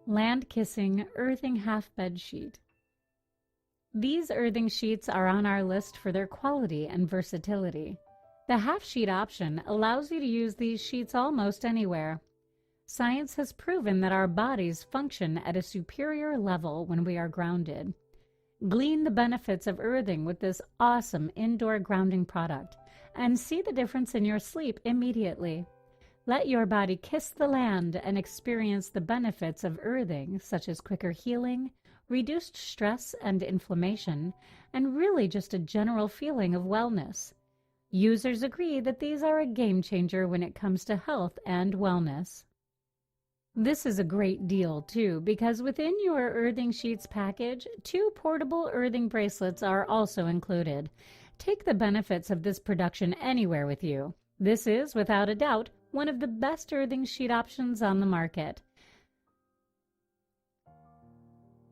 LandKissing Earthing Half Bed Sheet. These earthing sheets are on our list for their quality and versatility. The half sheet option allows you to use these sheets almost anywhere. Science has proven that our bodies function at a superior level when we are grounded. Glean the benefits of earthing with this awesome indoor grounding product and see the difference in your sleep immediately. Let your body kiss the land and experience the benefits of earthing, such as quicker healing, reduced stress and inflammation, and really just a general feeling of wellness. Users agree that these are a game changer when it comes to health and wellness. This is a great deal too, because within your Earthing Sheets package, 2 portable earthing bracelets are also included. Take the benefits of this production anywhere with you. This is, without a doubt, one of the best earthing sheet options on the market.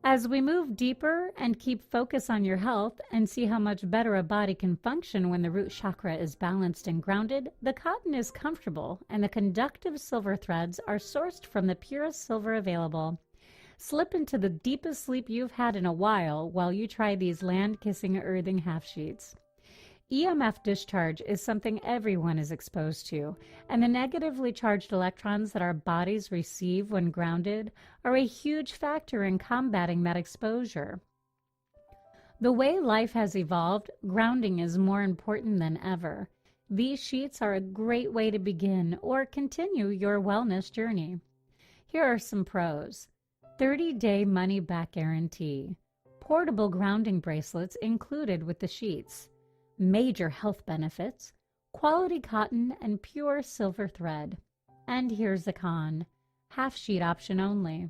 As we move deeper and keep focus on your health and see how much better a body can function when the root chakra is balanced and grounded, the cotton is comfortable and the conductive silver threads are sourced from the purest silver available. Slip into the deepest sleep you've had in a while you try these LandKissing earthing half sheets. EMF discharge is something everyone is exposed to, and the negatively charged electrons that our bodies receive when grounded are a huge factor in combating that exposure. The way life has evolved, grounding is more important than ever. These sheets are a great way to begin or continue your wellness journey. Here are some pros. 30-day money-back guarantee. Portable grounding bracelets included with the sheets. Major health benefits, quality cotton and pure silver thread. And here's the con, half sheet option only.